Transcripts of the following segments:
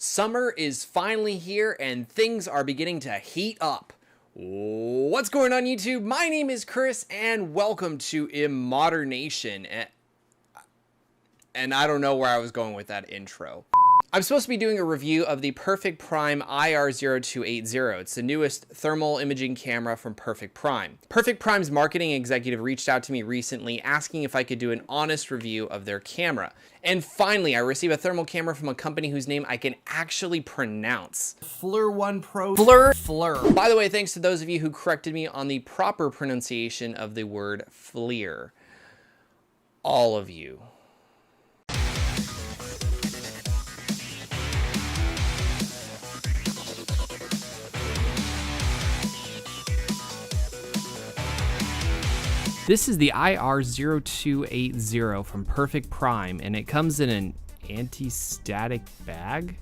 Summer is finally here and things are beginning to heat up. What's going on YouTube? My name is Chris and welcome to Immodernation. And I don't know where I was going with that intro. I'm supposed to be doing a review of the Perfectprime IR0280. It's the newest thermal imaging camera from Perfectprime. Perfectprime's marketing executive reached out to me recently asking if I could do an honest review of their camera. And finally, I received a thermal camera from a company whose name I can actually pronounce. Fleur1 Pro. Fleur. By the way, thanks to those of you who corrected me on the proper pronunciation of the word FLIR. All of you. This is the IR0280 from Perfectprime, and it comes in an anti-static bag?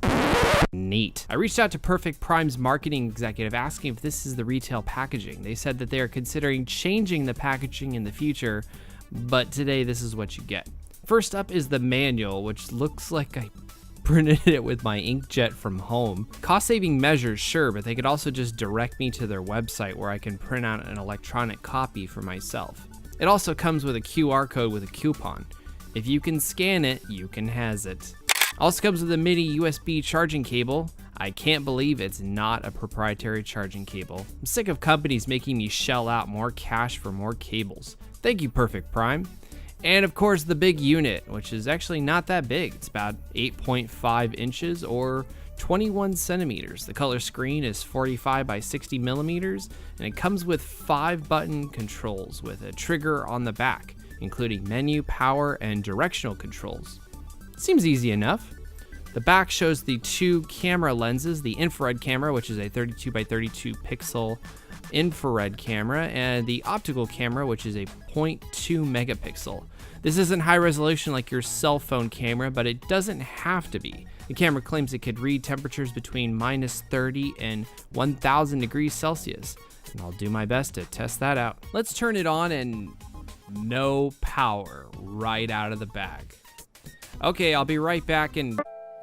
Neat. I reached out to Perfectprime's marketing executive asking if this is the retail packaging. They said that they are considering changing the packaging in the future, but today this is what you get. First up is the manual, which looks like I printed it with my inkjet from home. Cost-saving measures, sure, but they could also just direct me to their website where I can print out an electronic copy for myself. It also comes with a QR code with a coupon. If you can scan it, you can has it. Also comes with a mini USB charging cable. I can't believe it's not a proprietary charging cable. I'm sick of companies making me shell out more cash for more cables. Thank you, Perfectprime. And of course the big unit, which is actually not that big. It's about 8.5 inches or 21 centimeters. The color screen is 45 by 60 millimeters, and it comes with 5 button controls with a trigger on the back, including menu, power, and directional controls. Seems easy enough. The back shows the 2 camera lenses, the infrared camera, which is a 32 by 32 pixel infrared camera, and the optical camera, which is a 0.2 megapixel. This isn't high resolution like your cell phone camera, but it doesn't have to be. The camera claims it could read temperatures between -30 and 1000 degrees Celsius, and I'll do my best to test that out. Let's turn it on, and no power right out of the bag. Okay, I'll be right back and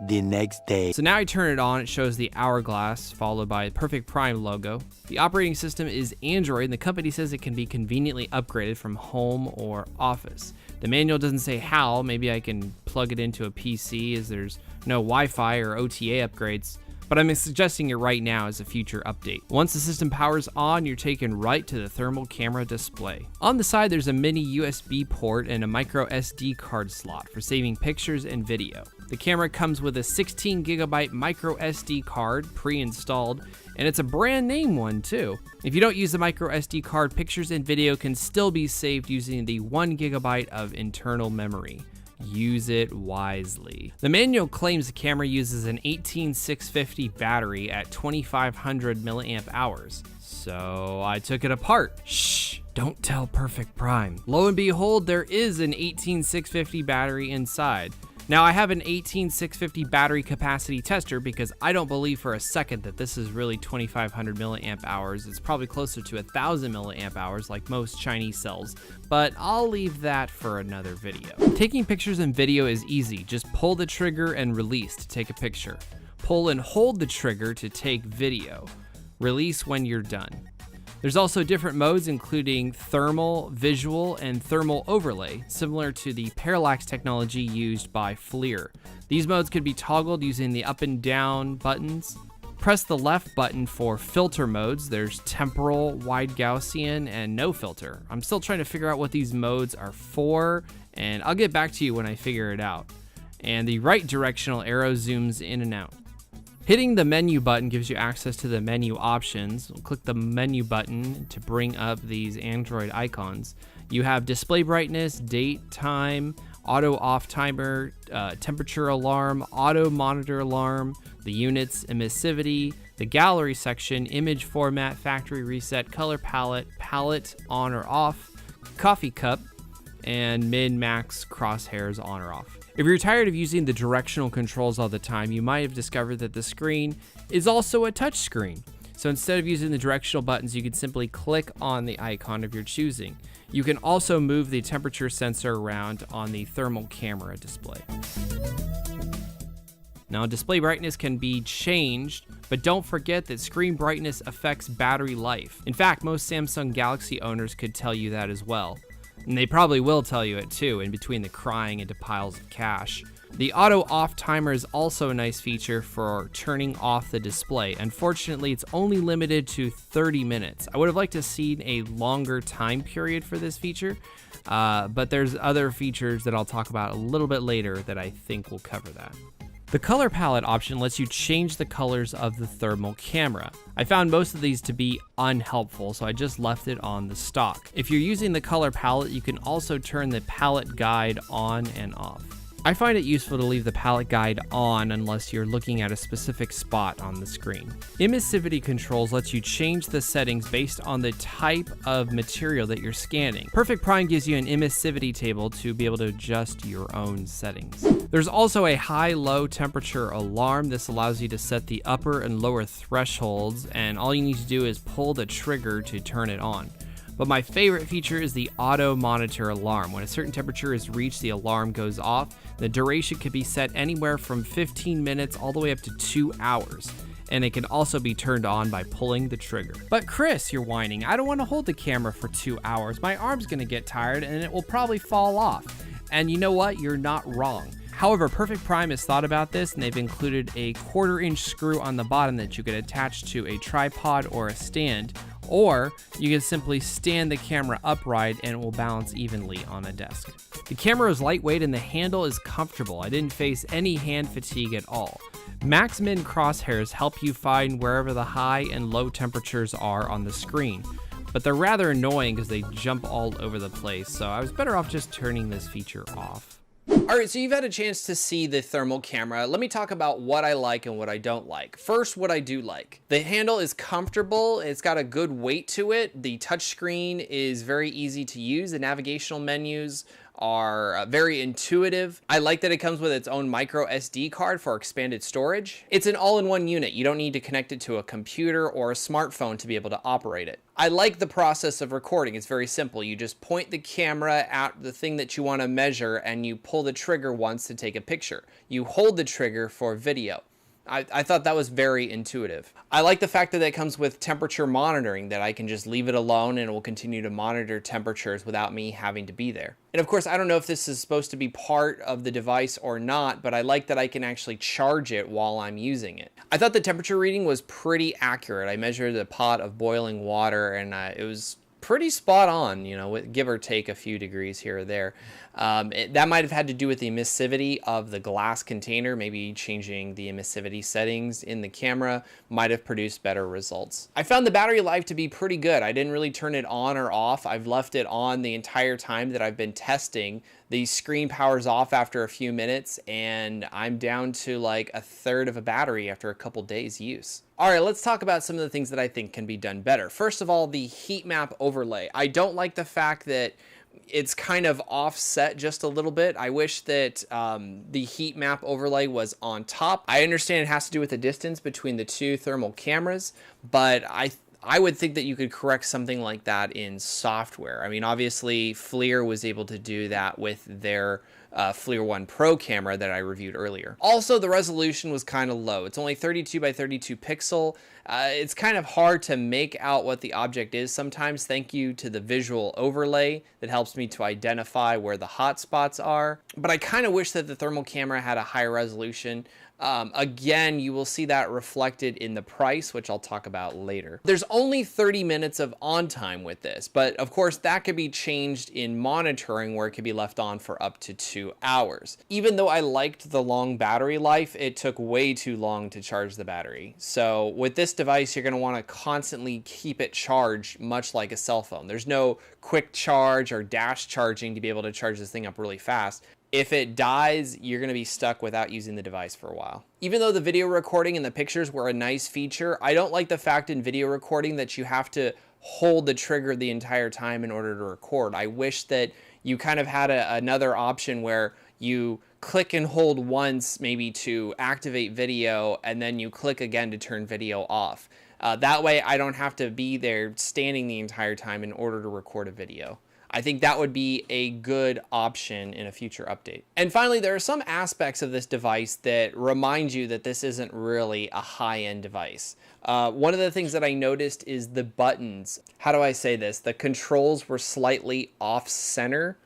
the next day. So now I turn it on, it shows the hourglass followed by the Perfectprime logo. The operating system is Android, and the company says it can be conveniently upgraded from home or office. The manual doesn't say how. Maybe I can plug it into a PC as there's no Wi-Fi or OTA upgrades, but I'm suggesting it right now as a future update. Once the system powers on, you're taken right to the thermal camera display. On the side, there's a mini USB port and a micro SD card slot for saving pictures and video. The camera comes with a 16 gigabyte micro SD card pre-installed, and it's a brand name one too. If you don't use the micro SD card, pictures and video can still be saved using the 1 gigabyte of internal memory. Use it wisely. The manual claims the camera uses an 18650 battery at 2500 milliamp hours. So I took it apart. Shh, don't tell Perfectprime. Lo and behold, there is an 18650 battery inside. Now I have an 18650 battery capacity tester because I don't believe for a second that this is really 2500 milliamp hours. It's probably closer to 1000 milliamp hours like most Chinese cells, but I'll leave that for another video. Taking pictures and video is easy. Just pull the trigger and release to take a picture. Pull and hold the trigger to take video. Release when you're done. There's also different modes including thermal, visual, and thermal overlay, similar to the parallax technology used by FLIR. These modes could be toggled using the up and down buttons. Press the left button for filter modes. There's temporal, wide Gaussian, and no filter. I'm still trying to figure out what these modes are for, and I'll get back to you when I figure it out. And the right directional arrow zooms in and out. Hitting the menu button gives you access to the menu options. Click the menu button to bring up these Android icons. You have display brightness, date, time, auto off timer, temperature alarm, auto monitor alarm, the units, emissivity, the gallery section, image format, factory reset, color palette, palette on or off, coffee cup, and min-max crosshairs on or off. If you're tired of using the directional controls all the time, you might have discovered that the screen is also a touch screen. So instead of using the directional buttons, you can simply click on the icon of your choosing. You can also move the temperature sensor around on the thermal camera display. Now, display brightness can be changed, but don't forget that screen brightness affects battery life. In fact, most Samsung Galaxy owners could tell you that as well. And they probably will tell you it too, in between the crying into piles of cash. The auto off timer is also a nice feature for turning off the display. Unfortunately, it's only limited to 30 minutes. I would have liked to see a longer time period for this feature, but there's other features that I'll talk about a little bit later that I think will cover that. The color palette option lets you change the colors of the thermal camera. I found most of these to be unhelpful, so I just left it on the stock. If you're using the color palette, you can also turn the palette guide on and off. I find it useful to leave the palette guide on unless you're looking at a specific spot on the screen. Emissivity controls lets you change the settings based on the type of material that you're scanning. Perfectprime gives you an emissivity table to be able to adjust your own settings. There's also a high-low temperature alarm. This allows you to set the upper and lower thresholds, and all you need to do is pull the trigger to turn it on. But my favorite feature is the auto monitor alarm. When a certain temperature is reached, the alarm goes off. The duration can be set anywhere from 15 minutes all the way up to 2 hours. And it can also be turned on by pulling the trigger. But Chris, you're whining, I don't want to hold the camera for 2 hours. My arm's gonna get tired and it will probably fall off. And you know what? You're not wrong. However, Perfectprime has thought about this, and they've included a 1/4-inch screw on the bottom that you could attach to a tripod or a stand, or you can simply stand the camera upright and it will balance evenly on a desk. The camera is lightweight and the handle is comfortable. I didn't face any hand fatigue at all. Max Min crosshairs help you find wherever the high and low temperatures are on the screen, but they're rather annoying because they jump all over the place, so I was better off just turning this feature off. All right, so you've had a chance to see the thermal camera. Let me talk about what I like and what I don't like. First, what I do like. The handle is comfortable. It's got a good weight to it. The touchscreen is very easy to use. The navigational menus are very intuitive. I like that it comes with its own micro SD card for expanded storage. It's an all-in-one unit. You don't need to connect it to a computer or a smartphone to be able to operate it. I like the process of recording. It's very simple. You just point the camera at the thing that you want to measure and you pull the trigger once to take a picture. You hold the trigger for video. I thought that was very intuitive. I like the fact that it comes with temperature monitoring, that I can just leave it alone and it will continue to monitor temperatures without me having to be there. And of course, I don't know if this is supposed to be part of the device or not, but I like that I can actually charge it while I'm using it. I thought the temperature reading was pretty accurate. I measured a pot of boiling water and it was pretty spot on, you know, give or take a few degrees here or there. That might have had to do with the emissivity of the glass container. Maybe changing the emissivity settings in the camera might have produced better results. I found the battery life to be pretty good. I didn't really turn it on or off. I've left it on the entire time that I've been testing. The screen powers off after a few minutes and I'm down to like 1/3 of a battery after a couple days use. All right, let's talk about some of the things that I think can be done better. First of all, the heat map overlay. I don't like the fact that it's kind of offset just a little bit. I wish that the heat map overlay was on top. I understand it has to do with the distance between the two thermal cameras, but I would think that you could correct something like that in software. I mean, obviously, FLIR was able to do that with their FLIR 1 Pro camera that I reviewed earlier. Also, the resolution was kind of low. It's only 32 by 32 pixel. It's kind of hard to make out what the object is sometimes. Thank you to the visual overlay that helps me to identify where the hot spots are. But I kind of wish that the thermal camera had a higher resolution. Again, you will see that reflected in the price, which I'll talk about later. There's only 30 minutes of on time with this, but of course that could be changed in monitoring where it could be left on for up to 2 hours. Even though I liked the long battery life, it took way too long to charge the battery. So with this device, you're going to want to constantly keep it charged, much like a cell phone. There's no quick charge or dash charging to be able to charge this thing up really fast. If it dies, you're going to be stuck without using the device for a while. Even though the video recording and the pictures were a nice feature, I don't like the fact in video recording that you have to hold the trigger the entire time in order to record. I wish that you kind of had another option where you click and hold once maybe to activate video and then you click again to turn video off. That way I don't have to be there standing the entire time in order to record a video. I think that would be a good option in a future update. And finally, there are some aspects of this device that remind you that this isn't really a high-end device. One of the things that I noticed is the buttons. How do I say this? The controls were slightly off-center.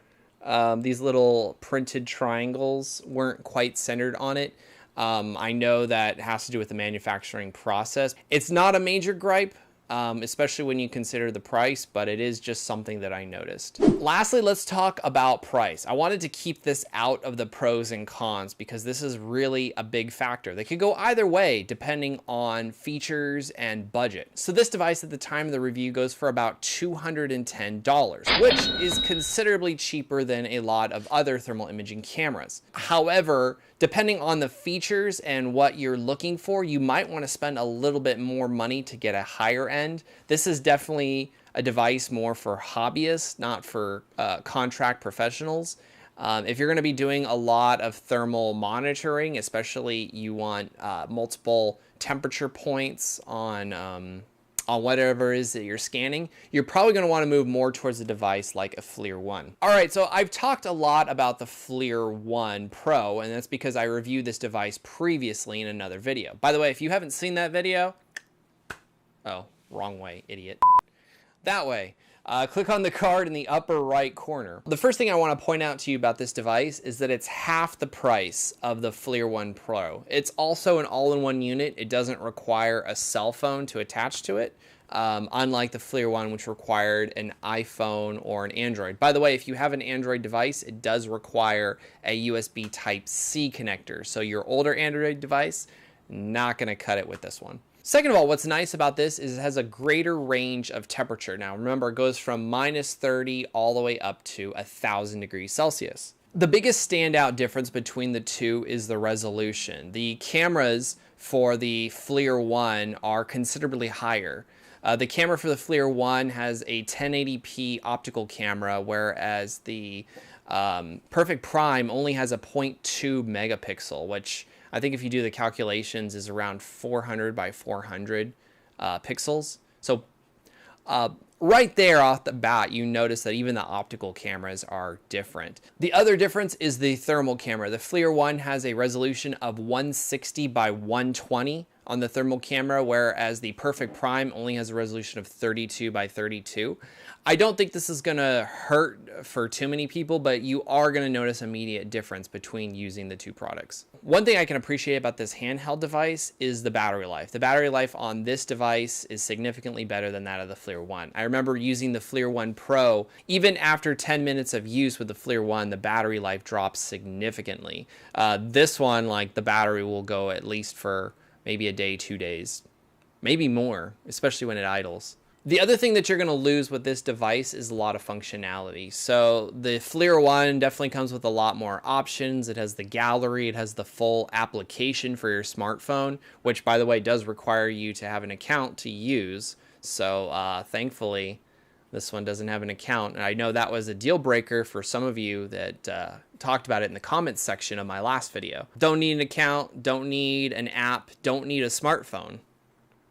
These little printed triangles weren't quite centered on it. I know that has to do with the manufacturing process. It's not a major gripe, especially when you consider the price, but it is just something that I noticed. Lastly, let's talk about price. I wanted to keep this out of the pros and cons because this is really a big factor. They could go either way depending on features and budget. So this device at the time of the review goes for about $210, which is considerably cheaper than a lot of other thermal imaging cameras. However, depending on the features and what you're looking for, you might want to spend a little bit more money to get a higher end. This is definitely a device more for hobbyists, not for contract professionals. If you're going to be doing a lot of thermal monitoring, especially you want multiple temperature points on whatever it is that you're scanning, you're probably going to want to move more towards a device like a FLIR 1. All right, so I've talked a lot about the FLIR 1 Pro, and that's because I reviewed this device previously in another video. By the way, if you haven't seen that video, oh, wrong way, idiot. That way. Click on the card in the upper right corner. The first thing I want to point out to you about this device is that it's half the price of the FLIR 1 Pro. It's also an all-in-one unit. It doesn't require a cell phone to attach to it, unlike the FLIR 1, which required an iPhone or an Android. By the way, if you have an Android device, it does require a USB Type-C connector. So your older Android device, not going to cut it with this one. Second of all, what's nice about this is it has a greater range of temperature. Now, remember, it goes from -30 all the way up to 1,000 degrees Celsius. The biggest standout difference between the two is the resolution. The cameras for the FLIR 1 are considerably higher. The camera for the FLIR 1 has a 1080p optical camera, whereas the Perfectprime only has a 0.2 megapixel, which I think if you do the calculations is around 400 by 400 pixels. So right there off the bat, you notice that even the optical cameras are different. The other difference is the thermal camera. The FLIR 1 has a resolution of 160 by 120 on the thermal camera, whereas the Perfectprime only has a resolution of 32 by 32. I don't think this is going to hurt for too many people, but you are going to notice immediate difference between using the two products. One thing I can appreciate about this handheld device is the battery life. The battery life on this device is significantly better than that of the FLIR 1. I remember using the FLIR 1 Pro. Even after 10 minutes of use with the FLIR 1, the battery life drops significantly. This one, like, the battery will go at least for maybe a day, 2 days, maybe more, especially when it idles. The other thing that you're going to lose with this device is a lot of functionality. So the FLIR 1 definitely comes with a lot more options. It has the gallery, it has the full application for your smartphone, which, by the way, does require you to have an account to use. So thankfully, this one doesn't have an account. And I know that was a deal breaker for some of you that talked about it in the comments section of my last video. Don't need an account, don't need an app, don't need a smartphone.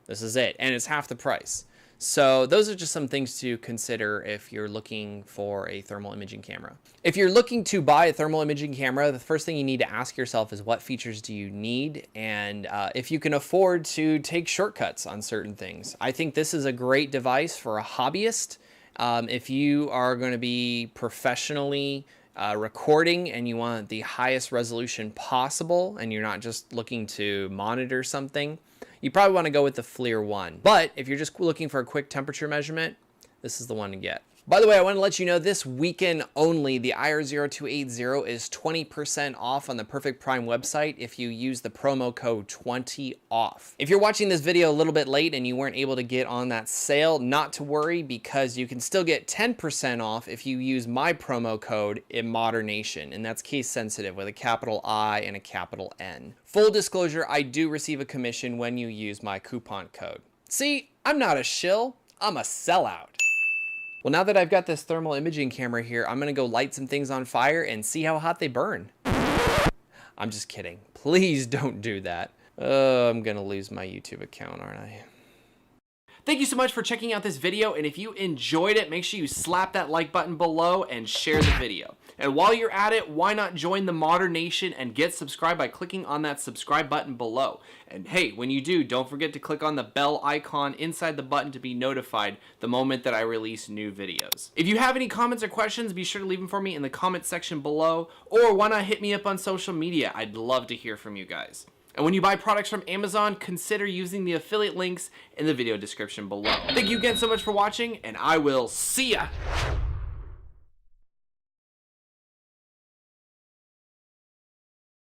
This is it, and it's half the price. So those are just some things to consider if you're looking for a thermal imaging camera. If you're looking to buy a thermal imaging camera, the first thing you need to ask yourself is what features do you need, and if you can afford to take shortcuts on certain things. I think this is a great device for a hobbyist. If you are going to be professionally recording and you want the highest resolution possible and you're not just looking to monitor something, you probably want to go with the FLIR 1. But if you're just looking for a quick temperature measurement, this is the one to get. By the way, I want to let you know this weekend only, the IR0280 is 20% off on the Perfectprime website if you use the promo code 20OFF. If you're watching this video a little bit late and you weren't able to get on that sale, not to worry, because you can still get 10% off if you use my promo code IMMODERNATION, and that's case sensitive with a capital I and a capital N. Full disclosure, I do receive a commission when you use my coupon code. See, I'm not a shill, I'm a sellout. Well, now that I've got this thermal imaging camera here, I'm gonna go light some things on fire and see how hot they burn. I'm just kidding. Please don't do that. Oh, I'm gonna lose my YouTube account, aren't I? Thank you so much for checking out this video, and if you enjoyed it, make sure you slap that like button below and share the video. And while you're at it, why not join the Modern Nation and get subscribed by clicking on that subscribe button below. And hey, when you do, don't forget to click on the bell icon inside the button to be notified the moment that I release new videos. If you have any comments or questions, be sure to leave them for me in the comment section below, or why not hit me up on social media? I'd love to hear from you guys. And when you buy products from Amazon, consider using the affiliate links in the video description below. Thank you again so much for watching, and I will see ya!